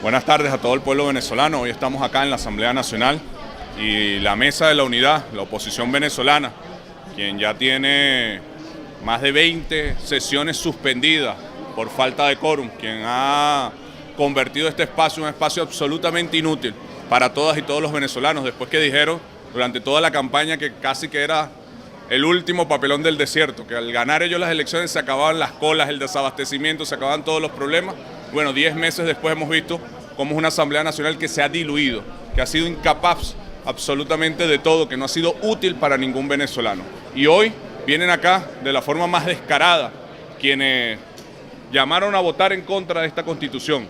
Buenas tardes a todo el pueblo venezolano. Hoy estamos acá en la Asamblea Nacional y la Mesa de la Unidad, la oposición venezolana, quien ya tiene más de 20 sesiones suspendidas por falta de quórum, quien ha convertido este espacio en un espacio absolutamente inútil para todas y todos los venezolanos, después que dijeron durante toda la campaña que casi que era el último papelón del desierto, que al ganar ellos las elecciones se acababan las colas, el desabastecimiento, se acababan todos los problemas. Bueno, 10 meses después hemos visto cómo es una Asamblea Nacional que se ha diluido, que ha sido incapaz absolutamente de todo, que no ha sido útil para ningún venezolano. Y hoy vienen acá de la forma más descarada quienes llamaron a votar en contra de esta Constitución,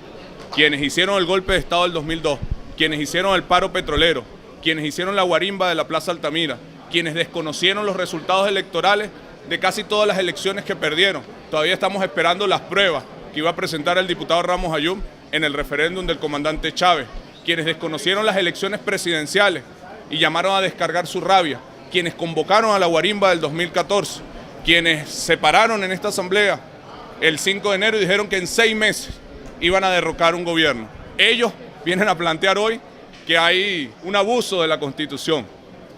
quienes hicieron el golpe de Estado del 2002, quienes hicieron el paro petrolero, quienes hicieron la guarimba de la Plaza Altamira, quienes desconocieron los resultados electorales de casi todas las elecciones que perdieron. Todavía estamos esperando las pruebas que iba a presentar el diputado Ramos Ayub en el referéndum del comandante Chávez, quienes desconocieron las elecciones presidenciales y llamaron a descargar su rabia, quienes convocaron a la guarimba del 2014, quienes se pararon en esta asamblea el 5 de enero y dijeron que en 6 meses iban a derrocar un gobierno. Ellos vienen a plantear hoy que hay un abuso de la Constitución,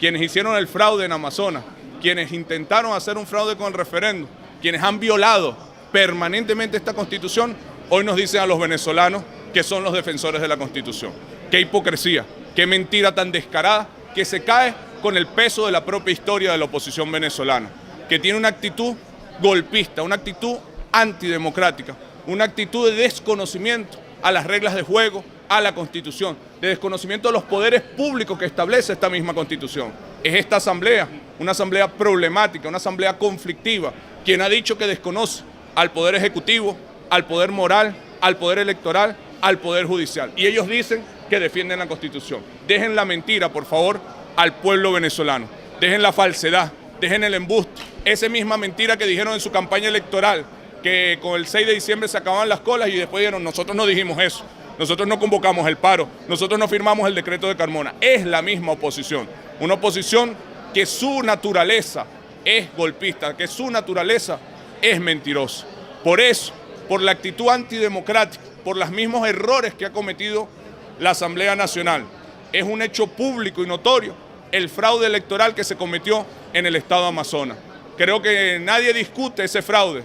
quienes hicieron el fraude en Amazonas, quienes intentaron hacer un fraude con el referéndum, quienes han violado permanentemente esta Constitución, hoy nos dicen a los venezolanos que son los defensores de la Constitución. Qué hipocresía, qué mentira tan descarada que se cae con el peso de la propia historia de la oposición venezolana, que tiene una actitud golpista, una actitud antidemocrática, una actitud de desconocimiento a las reglas de juego, a la Constitución, de desconocimiento de los poderes públicos que establece esta misma Constitución. Es esta asamblea, una asamblea problemática, una asamblea conflictiva, quien ha dicho que desconoce al Poder Ejecutivo, al Poder Moral, al Poder Electoral, al Poder Judicial. Y ellos dicen que defienden la Constitución. Dejen la mentira, por favor, al pueblo venezolano. Dejen la falsedad, dejen el embuste. Esa misma mentira que dijeron en su campaña electoral, que con el 6 de diciembre se acababan las colas y después dijeron, nosotros no dijimos eso. Nosotros no convocamos el paro, nosotros no firmamos el decreto de Carmona. Es la misma oposición, una oposición que su naturaleza es golpista, que su naturaleza es mentirosa. Por eso, por la actitud antidemocrática, por los mismos errores que ha cometido la Asamblea Nacional, es un hecho público y notorio el fraude electoral que se cometió en el estado de Amazonas. Creo que nadie discute ese fraude.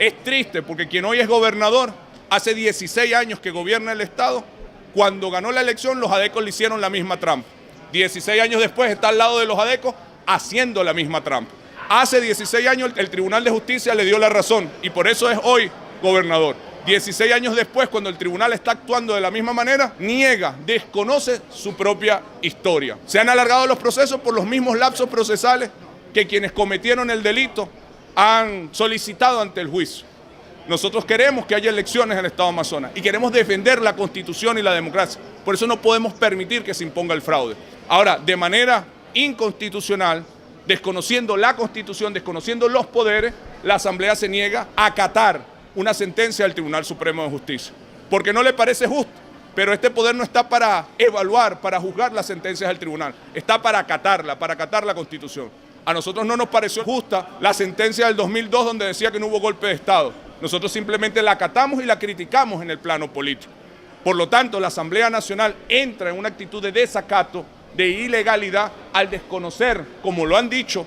Es triste porque quien hoy es gobernador, hace 16 años que gobierna el Estado, cuando ganó la elección los adecos le hicieron la misma trampa. 16 años después está al lado de los adecos haciendo la misma trampa. Hace 16 años el Tribunal de Justicia le dio la razón y por eso es hoy gobernador. 16 años después, cuando el tribunal está actuando de la misma manera, niega, desconoce su propia historia. Se han alargado los procesos por los mismos lapsos procesales que quienes cometieron el delito han solicitado ante el juicio. Nosotros queremos que haya elecciones en el Estado de Amazonas y queremos defender la Constitución y la democracia. Por eso no podemos permitir que se imponga el fraude. Ahora, de manera inconstitucional, desconociendo la Constitución, desconociendo los poderes, la Asamblea se niega a acatar una sentencia del Tribunal Supremo de Justicia, porque no le parece justo, pero este poder no está para evaluar, para juzgar las sentencias del tribunal, está para acatar la Constitución. A nosotros no nos pareció justa la sentencia del 2002 donde decía que no hubo golpe de Estado. Nosotros simplemente la acatamos y la criticamos en el plano político. Por lo tanto, la Asamblea Nacional entra en una actitud de desacato, de ilegalidad, al desconocer, como lo han dicho,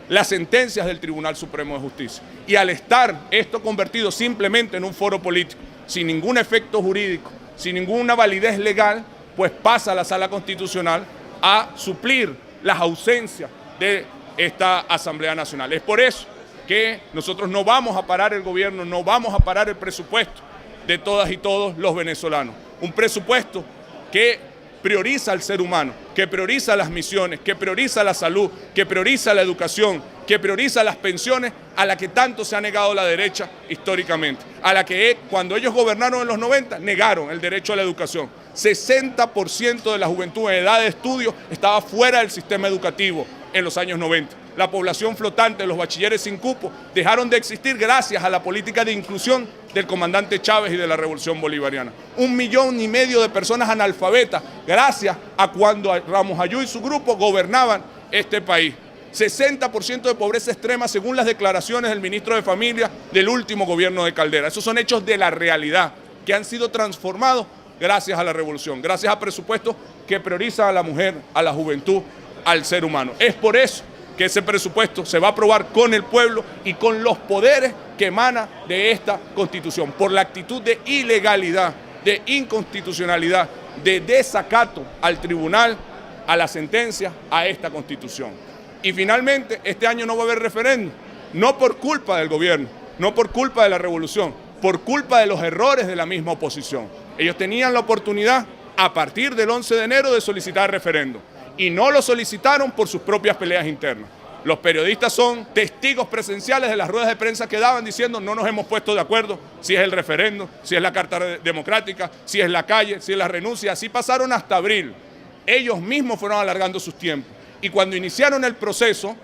las sentencias del Tribunal Supremo de Justicia. Y al estar esto convertido simplemente en un foro político, sin ningún efecto jurídico, sin ninguna validez legal, pues pasa a la Sala Constitucional a suplir las ausencias de esta Asamblea Nacional. Es por eso que nosotros no vamos a parar el gobierno, no vamos a parar el presupuesto de todas y todos los venezolanos. Un presupuesto que prioriza al ser humano, que prioriza las misiones, que prioriza la salud, que prioriza la educación, que prioriza las pensiones, a la que tanto se ha negado la derecha históricamente, a la que cuando ellos gobernaron en los 90 negaron el derecho a la educación. 60% de la juventud en edad de estudio estaba fuera del sistema educativo en los años 90. La población flotante, los bachilleres sin cupo, dejaron de existir gracias a la política de inclusión del comandante Chávez y de la Revolución Bolivariana. 1,5 millones de personas analfabetas gracias a cuando Ramos Ayub y su grupo gobernaban este país. 60% de pobreza extrema según las declaraciones del ministro de Familia del último gobierno de Caldera. Esos son hechos de la realidad que han sido transformados gracias a la revolución, gracias a presupuestos que priorizan a la mujer, a la juventud, al ser humano. Es por eso que ese presupuesto se va a aprobar con el pueblo y con los poderes que emana de esta Constitución, por la actitud de ilegalidad, de inconstitucionalidad, de desacato al tribunal, a la sentencia, a esta Constitución. Y finalmente, este año no va a haber referéndum, no por culpa del gobierno, no por culpa de la revolución, por culpa de los errores de la misma oposición. Ellos tenían la oportunidad, a partir del 11 de enero, de solicitar referéndum, y no lo solicitaron por sus propias peleas internas. Los periodistas son testigos presenciales de las ruedas de prensa que daban diciendo no nos hemos puesto de acuerdo si es el referéndum, si es la Carta Democrática, si es la calle, si es la renuncia. Así pasaron hasta abril. Ellos mismos fueron alargando sus tiempos. Y cuando iniciaron el proceso,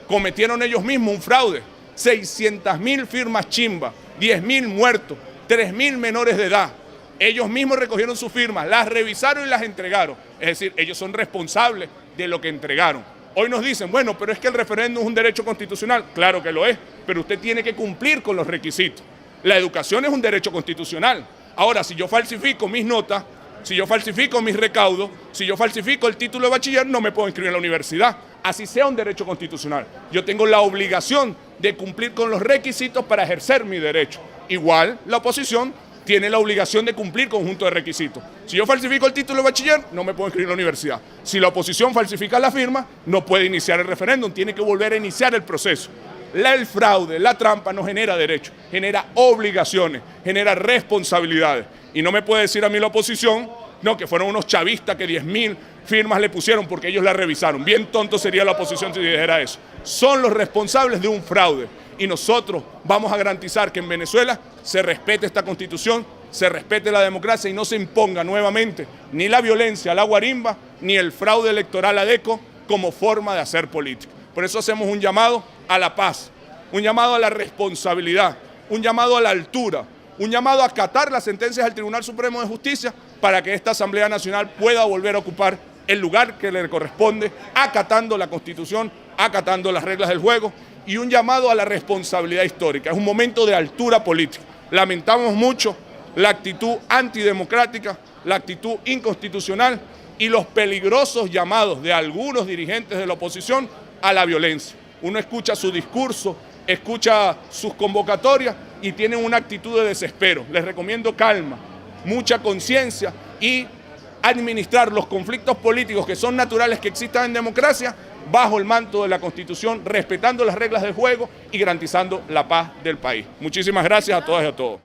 cometieron ellos mismos un fraude. 600.000 firmas chimba, 10.000 muertos, 3.000 menores de edad. Ellos mismos recogieron sus firmas, las revisaron y las entregaron. Es decir, ellos son responsables de lo que entregaron. Hoy nos dicen, bueno, pero es que el referéndum es un derecho constitucional. Claro que lo es, pero usted tiene que cumplir con los requisitos. La educación es un derecho constitucional. Ahora, si yo falsifico mis notas, si yo falsifico mis recaudos, si yo falsifico el título de bachiller, no me puedo inscribir en la universidad. Así sea un derecho constitucional. Yo tengo la obligación de cumplir con los requisitos para ejercer mi derecho. Igual, la oposición tiene la obligación de cumplir conjunto de requisitos. Si yo falsifico el título de bachiller, no me puedo inscribir en la universidad. Si la oposición falsifica la firma, no puede iniciar el referéndum, tiene que volver a iniciar el proceso. El fraude, la trampa no genera derechos, genera obligaciones, genera responsabilidades. Y no me puede decir a mí la oposición, no, que fueron unos chavistas que 10.000 firmas le pusieron porque ellos la revisaron. Bien tonto sería la oposición si dijera eso. Son los responsables de un fraude. Y nosotros vamos a garantizar que en Venezuela se respete esta Constitución, se respete la democracia y no se imponga nuevamente ni la violencia a la guarimba, ni el fraude electoral ADECO como forma de hacer política. Por eso hacemos un llamado a la paz, un llamado a la responsabilidad, un llamado a la altura, un llamado a acatar las sentencias del Tribunal Supremo de Justicia para que esta Asamblea Nacional pueda volver a ocupar el lugar que le corresponde, acatando la Constitución, acatando las reglas del juego, y un llamado a la responsabilidad histórica. Es un momento de altura política. Lamentamos mucho la actitud antidemocrática, la actitud inconstitucional y los peligrosos llamados de algunos dirigentes de la oposición a la violencia. Uno escucha su discurso, escucha sus convocatorias y tienen una actitud de desespero. Les recomiendo calma, mucha conciencia y administrar los conflictos políticos que son naturales que existan en democracia bajo el manto de la Constitución, respetando las reglas del juego y garantizando la paz del país. Muchísimas gracias a todas y a todos.